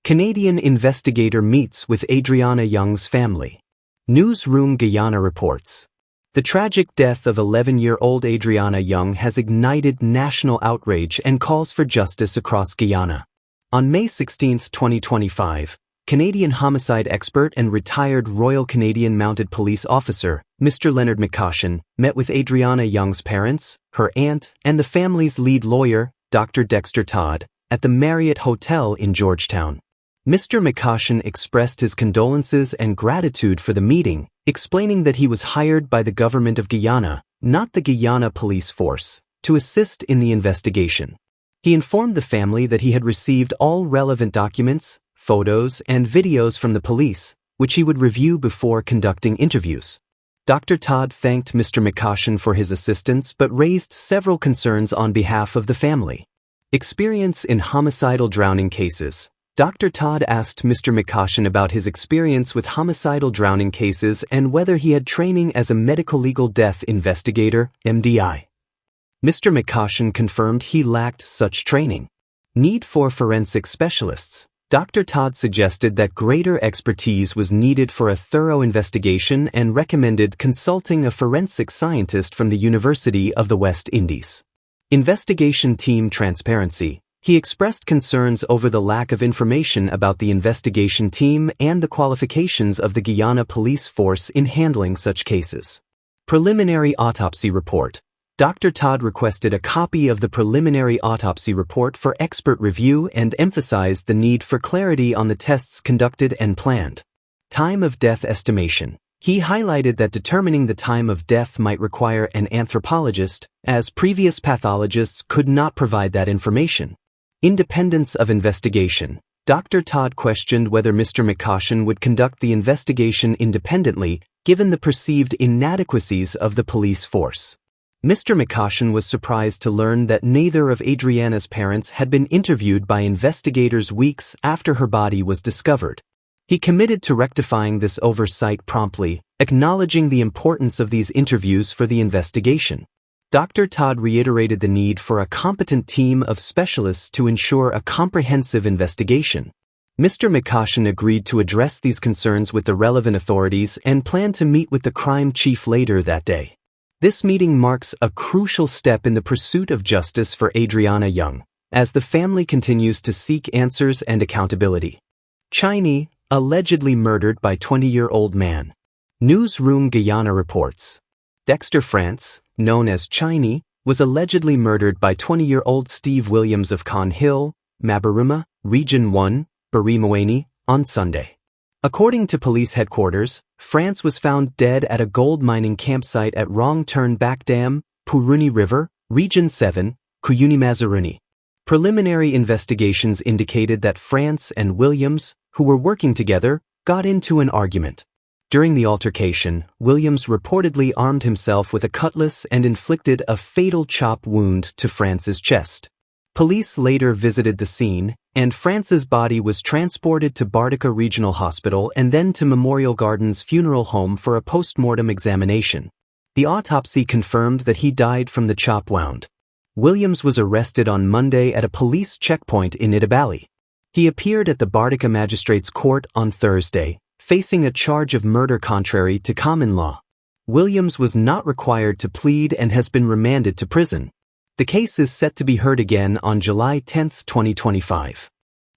Canadian investigator meets with Adriana Young's family. Newsroom Guyana reports. The tragic death of 11-year-old Adriana Young has ignited national outrage and calls for justice across Guyana. On May 16, 2025, Canadian homicide expert and retired Royal Canadian Mounted Police officer, Mr. Leonard McCaution, met with Adriana Young's parents, her aunt, and the family's lead lawyer, Dr. Dexter Todd, at the Marriott Hotel in Georgetown. Mr. McCaution expressed his condolences and gratitude for the meeting, explaining that he was hired by the government of Guyana, not the Guyana police force, to assist in the investigation. He informed the family that he had received all relevant documents, photos, and videos from the police, which he would review before conducting interviews. Dr. Todd thanked Mr. McCaution for his assistance but raised several concerns on behalf of the family. Experience in homicidal drowning cases. Dr. Todd asked Mr. McCaution about his experience with homicidal drowning cases and whether he had training as a medical legal death investigator, MDI. Mr. McCaution confirmed he lacked such training. Need for forensic specialists. Dr. Todd suggested that greater expertise was needed for a thorough investigation and recommended consulting a forensic scientist from the University of the West Indies. Investigation team transparency. He expressed concerns over the lack of information about the investigation team and the qualifications of the Guyana police force in handling such cases. Preliminary autopsy report. Dr. Todd requested a copy of the preliminary autopsy report for expert review and emphasized the need for clarity on the tests conducted and planned. Time of death estimation. He highlighted that determining the time of death might require an anthropologist, as previous pathologists could not provide that information. Independence of investigation. Dr. Todd questioned whether Mr. McCaution would conduct the investigation independently, given the perceived inadequacies of the police force. Mr. McCaution was surprised to learn that neither of Adriana's parents had been interviewed by investigators weeks after her body was discovered. He committed to rectifying this oversight promptly, acknowledging the importance of these interviews for the investigation. Dr. Todd reiterated the need for a competent team of specialists to ensure a comprehensive investigation. Mr. McCaution agreed to address these concerns with the relevant authorities and planned to meet with the crime chief later that day. This meeting marks a crucial step in the pursuit of justice for Adriana Young, as the family continues to seek answers and accountability. Chinese, allegedly murdered by 20-year-old man. Newsroom Guyana reports. Dexter France, known as Chinese, was allegedly murdered by 20-year-old Steve Williams of Con Hill, Mabaruma, Region 1, Berbice, on Sunday. According to police headquarters, France was found dead at a gold mining campsite at Wrong Turn Back Dam, Puruni River, Region 7, Guyanese. Preliminary investigations indicated that France and Williams, who were working together, got into an argument. During the altercation, Williams reportedly armed himself with a cutlass and inflicted a fatal chop wound to France's chest. Police later visited the scene, and France's body was transported to Berbice Regional Hospital and then to Memorial Gardens Funeral Home for a post-mortem examination. The autopsy confirmed that he died from the chop wound. Williams was arrested on Monday at a police checkpoint in Idabali. He appeared at the Berbice Magistrates Court on Thursday, facing a charge of murder contrary to common law. Williams was not required to plead and has been remanded to prison. The case is set to be heard again on July 10, 2025.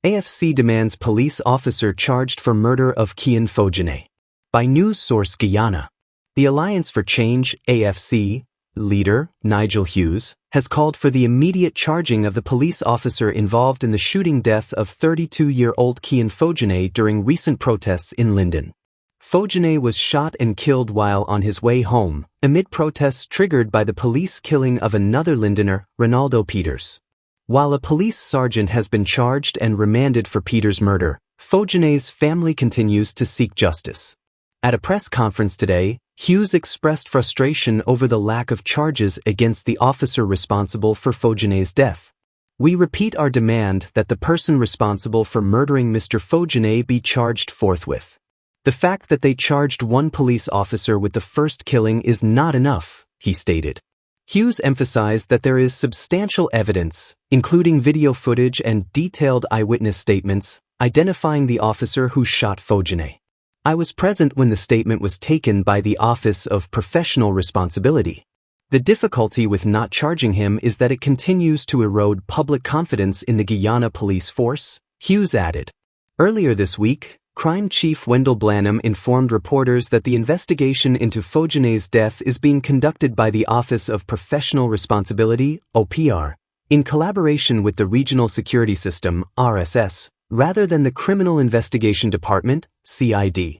AFC demands police officer charged for murder of Kian Fojane. By news source Guyana. The Alliance for Change, AFC, leader, Nigel Hughes, has called for the immediate charging of the police officer involved in the shooting death of 32-year-old Kian Fojane during recent protests in Linden. Fojane was shot and killed while on his way home, amid protests triggered by the police killing of another Lindener, Ronaldo Peters. While a police sergeant has been charged and remanded for Peters' murder, Fojane's family continues to seek justice. At a press conference today, Hughes expressed frustration over the lack of charges against the officer responsible for Fojane's death. We repeat our demand that the person responsible for murdering Mr. Fojane be charged forthwith. The fact that they charged one police officer with the first killing is not enough, he stated. Hughes emphasized that there is substantial evidence, including video footage and detailed eyewitness statements, identifying the officer who shot Fojane. I was present when the statement was taken by the Office of Professional Responsibility. The difficulty with not charging him is that it continues to erode public confidence in the Guyana police force, Hughes added. Earlier this week, Crime Chief Wendell Blanham informed reporters that the investigation into Fojane's death is being conducted by the Office of Professional Responsibility, OPR, in collaboration with the Regional Security System, RSS, rather than the Criminal Investigation Department, CID.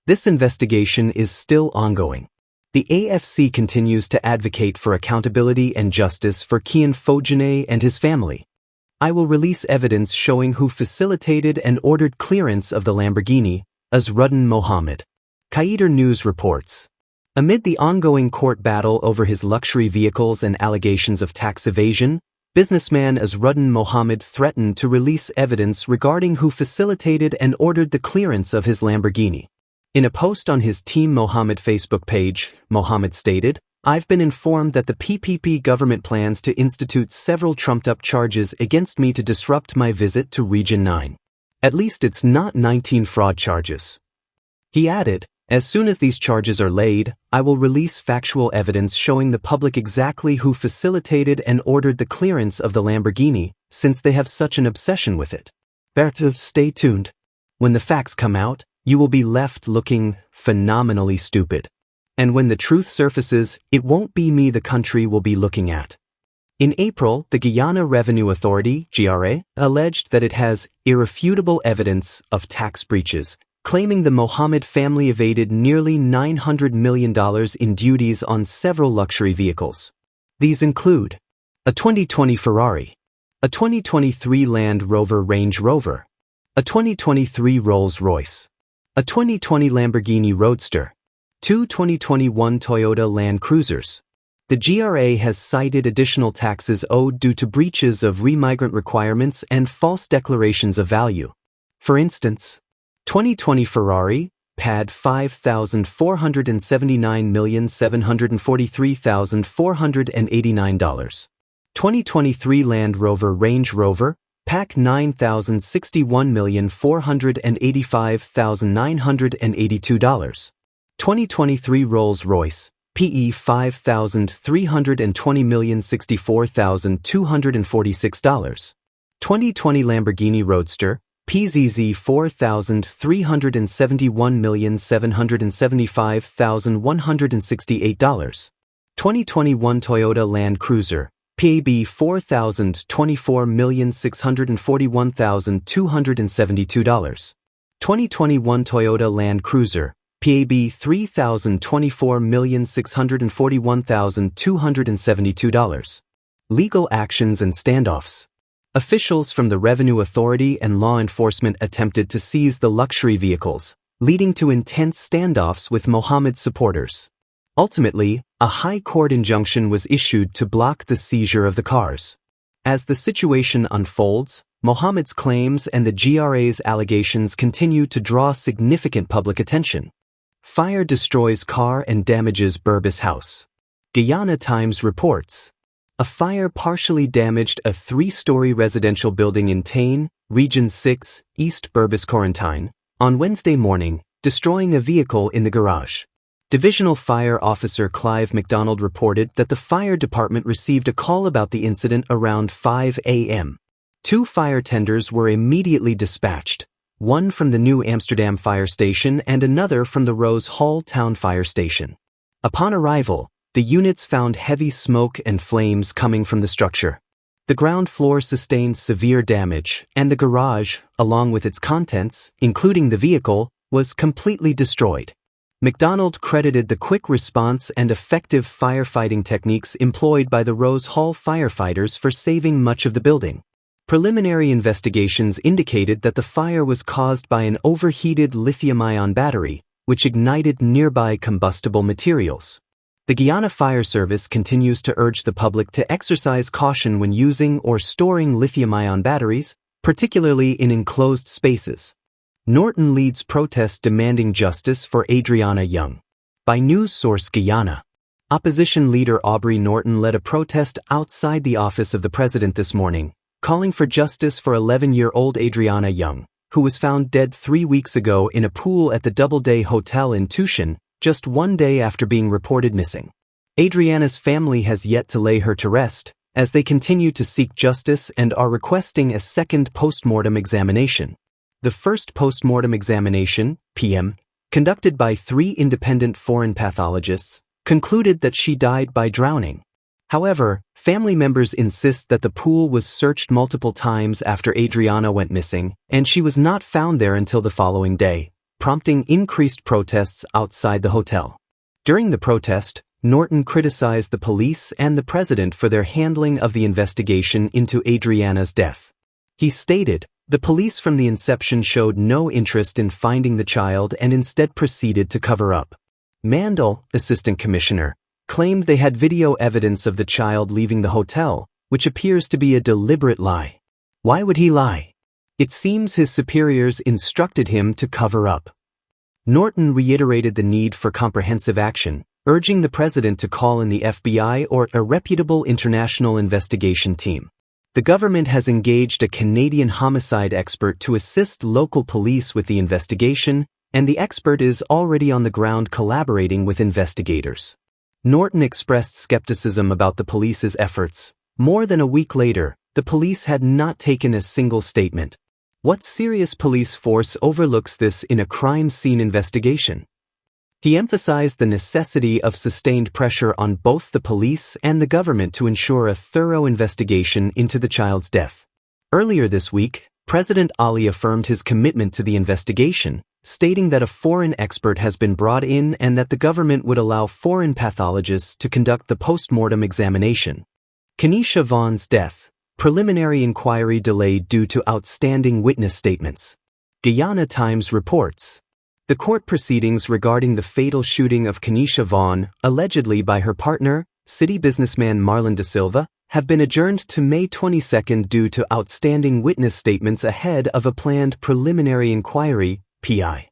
This investigation is still ongoing. The AFC continues to advocate for accountability and justice for Kian Fojane and his family. I will release evidence showing who facilitated and ordered clearance of the Lamborghini, Azruddin Mohammed. Qatar News reports. Amid the ongoing court battle over his luxury vehicles and allegations of tax evasion, businessman Azruddin Mohammed threatened to release evidence regarding who facilitated and ordered the clearance of his Lamborghini. In a post on his Team Mohammed Facebook page, Mohammed stated, "I've been informed that the PPP government plans to institute several trumped-up charges against me to disrupt my visit to Region 9. At least it's not 19 fraud charges." He added, "As soon as these charges are laid, I will release factual evidence showing the public exactly who facilitated and ordered the clearance of the Lamborghini, since they have such an obsession with it. Berbice, stay tuned. When the facts come out, you will be left looking phenomenally stupid. And when the truth surfaces, it won't be me the country will be looking at." In April, the Guyana Revenue Authority, GRA, alleged that it has irrefutable evidence of tax breaches, claiming the Mohammed family evaded nearly $900 million in duties on several luxury vehicles. These include a 2020 Ferrari, a 2023 Land Rover Range Rover, a 2023 Rolls-Royce, a 2020 Lamborghini Roadster, two 2021 Toyota Land Cruisers. The GRA has cited additional taxes owed due to breaches of remigrant requirements and false declarations of value. For instance, 2020 Ferrari, pad $5,479,743,489. 2023 Land Rover Range Rover, PAC $9,061,485,982. 2023 Rolls-Royce, PE $5,320,064,246. 2020 Lamborghini Roadster, PZZ $4,371,775,168. 2021 Toyota Land Cruiser, PAB $4,024,641,272. 2021 Toyota Land Cruiser, PAB $3,024,641,272. Legal actions and standoffs. Officials from the Revenue Authority and law enforcement attempted to seize the luxury vehicles, leading to intense standoffs with Mohammed's supporters. Ultimately, a high court injunction was issued to block the seizure of the cars. As the situation unfolds, Mohammed's claims and the GRA's allegations continue to draw significant public attention. Fire destroys car and damages Berbice house. Guyana Times reports. A fire partially damaged a 3-story residential building in Tain, Region 6, East Berbice Quarantine, on Wednesday morning, destroying a vehicle in the garage. Divisional Fire Officer Clive MacDonald reported that the fire department received a call about the incident around 5 a.m. 2 fire tenders were immediately dispatched, one from the New Amsterdam Fire Station and another from the Rose Hall Town Fire Station. Upon arrival, the units found heavy smoke and flames coming from the structure. The ground floor sustained severe damage, and the garage, along with its contents, including the vehicle, was completely destroyed. MacDonald credited the quick response and effective firefighting techniques employed by the Rose Hall firefighters for saving much of the building. Preliminary investigations indicated that the fire was caused by an overheated lithium-ion battery, which ignited nearby combustible materials. The Guyana Fire Service continues to urge the public to exercise caution when using or storing lithium-ion batteries, particularly in enclosed spaces. Norton leads protest demanding justice for Adriana Young. By news source Guyana. Opposition leader Aubrey Norton led a protest outside the office of the president this morning, calling for justice for 11-year-old Adriana Young, who was found dead 3 weeks ago in a pool at the Doubleday Hotel in Tucson, just 1 day after being reported missing. Adriana's family has yet to lay her to rest, as they continue to seek justice and are requesting a second post-mortem examination. The first post-mortem examination, PM, conducted by 3 independent foreign pathologists, concluded that she died by drowning. However, family members insist that the pool was searched multiple times after Adriana went missing, and she was not found there until the following day, prompting increased protests outside the hotel. During the protest, Norton criticized the police and the president for their handling of the investigation into Adriana's death. He stated, "The police from the inception showed no interest in finding the child and instead proceeded to cover up." Mandel, assistant commissioner, claimed they had video evidence of the child leaving the hotel, which appears to be a deliberate lie. Why would he lie? It seems his superiors instructed him to cover up. Norton reiterated the need for comprehensive action, urging the president to call in the FBI or a reputable international investigation team. The government has engaged a Canadian homicide expert to assist local police with the investigation, and the expert is already on the ground collaborating with investigators. Norton expressed skepticism about the police's efforts. More than a week later, the police had not taken a single statement. What serious police force overlooks this in a crime scene investigation? He emphasized the necessity of sustained pressure on both the police and the government to ensure a thorough investigation into the child's death. Earlier this week, President Ali affirmed his commitment to the investigation, stating that a foreign expert has been brought in and that the government would allow foreign pathologists to conduct the post-mortem examination. Kenesha Vaughn's death. Preliminary inquiry delayed due to outstanding witness statements. Guyana Times reports. The court proceedings regarding the fatal shooting of Kenesha Vaughn, allegedly by her partner, city businessman Marlon Da Silva, have been adjourned to May 22 due to outstanding witness statements ahead of a planned preliminary inquiry, PI.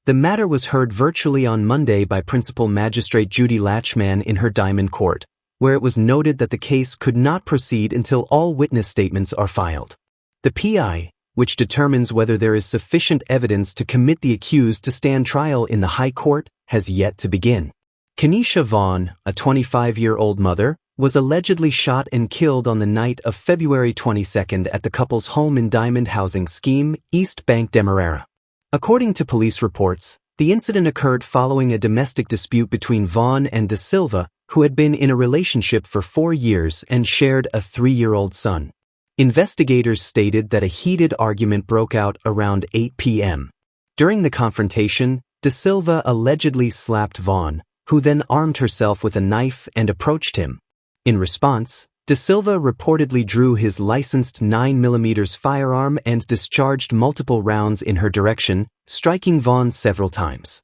The matter was heard virtually on Monday by Principal Magistrate Judy Latchman in her Diamond Court, where it was noted that the case could not proceed until all witness statements are filed. The PI, which determines whether there is sufficient evidence to commit the accused to stand trial in the High Court, has yet to begin. Kenesha Vaughn, a 25-year-old mother, was allegedly shot and killed on the night of February 22 at the couple's home in Diamond Housing Scheme, East Bank Demerara. According to police reports, the incident occurred following a domestic dispute between Vaughn and Da Silva, who had been in a relationship for 4 years and shared a 3-year-old son. Investigators stated that a heated argument broke out around 8 p.m. During the confrontation, Da Silva allegedly slapped Vaughn, who then armed herself with a knife and approached him. In response, Da Silva reportedly drew his licensed 9mm firearm and discharged multiple rounds in her direction, striking Vaughn several times.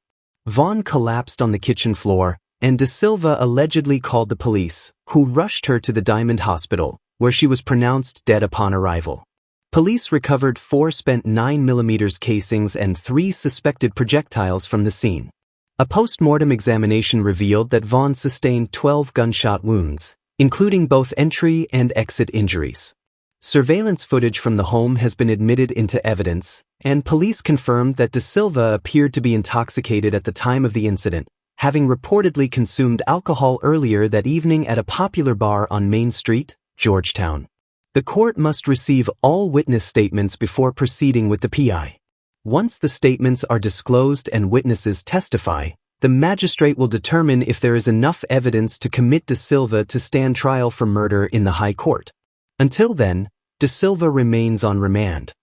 Vaughn collapsed on the kitchen floor, and Da Silva allegedly called the police, who rushed her to the Diamond Hospital, where she was pronounced dead upon arrival. Police recovered 4 spent 9mm casings and 3 suspected projectiles from the scene. A post-mortem examination revealed that Vaughn sustained 12 gunshot wounds, including both entry and exit injuries. Surveillance footage from the home has been admitted into evidence, and police confirmed that Da Silva appeared to be intoxicated at the time of the incident, having reportedly consumed alcohol earlier that evening at a popular bar on Main Street, Georgetown. The court must receive all witness statements before proceeding with the PI. Once the statements are disclosed and witnesses testify, the magistrate will determine if there is enough evidence to commit Da Silva to stand trial for murder in the High Court. Until then, Da Silva remains on remand.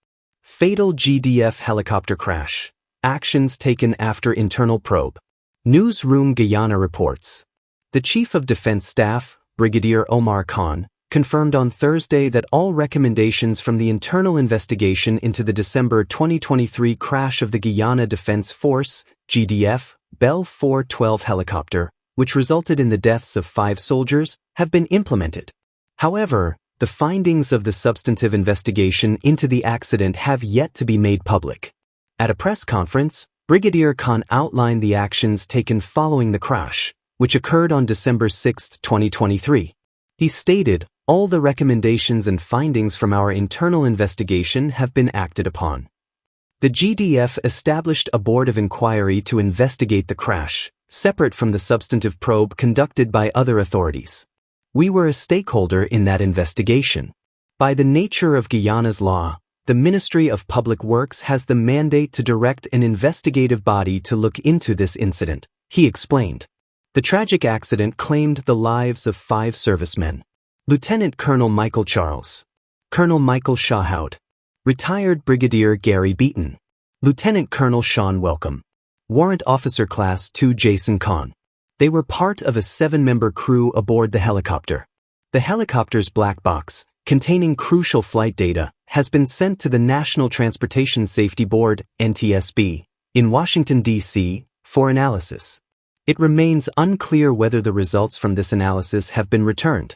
Fatal GDF helicopter crash. Actions taken after internal probe. Newsroom Guyana reports. The Chief of Defense Staff, Brigadier Omar Khan, confirmed on Thursday that all recommendations from the internal investigation into the December 2023 crash of the Guyana Defense Force, GDF, Bell 412 helicopter, which resulted in the deaths of 5 soldiers, have been implemented. However, the findings of the substantive investigation into the accident have yet to be made public. At a press conference, Brigadier Khan outlined the actions taken following the crash, which occurred on December 6, 2023. He stated, "All the recommendations and findings from our internal investigation have been acted upon." The GDF established a board of inquiry to investigate the crash, separate from the substantive probe conducted by other authorities. We were a stakeholder in that investigation. By the nature of Guyana's law, the Ministry of Public Works has the mandate to direct an investigative body to look into this incident, he explained. The tragic accident claimed the lives of 5 servicemen. Lieutenant Colonel Michael Charles, Colonel Michael Shahout, Retired Brigadier Gary Beaton, Lieutenant Colonel Sean Welcome, Warrant Officer Class 2 Jason Kahn. They were part of a 7-member crew aboard the helicopter. The helicopter's black box, containing crucial flight data, has been sent to the National Transportation Safety Board, NTSB, in Washington, D.C., for analysis. It remains unclear whether the results from this analysis have been returned.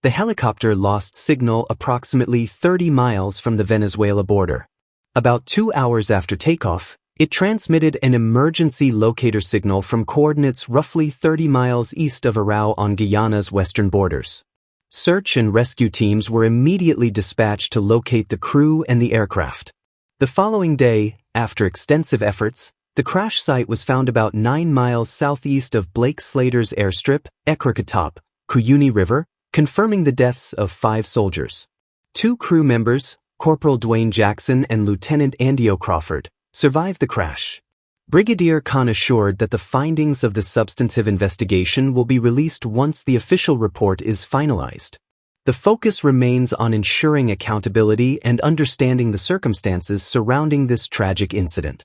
The helicopter lost signal approximately 30 miles from the Venezuela border. About 2 hours after takeoff, it transmitted an emergency locator signal from coordinates roughly 30 miles east of Arao on Guyana's western borders. Search and rescue teams were immediately dispatched to locate the crew and the aircraft. The following day, after extensive efforts, the crash site was found about 9 miles southeast of Blake Slater's airstrip, Ekrakatop, Cuyuni River, confirming the deaths of 5 soldiers. 2 crew members, Corporal Dwayne Jackson and Lieutenant Andy O'Crawford, survived the crash. Brigadier Khan assured that the findings of the substantive investigation will be released once the official report is finalized. The focus remains on ensuring accountability and understanding the circumstances surrounding this tragic incident.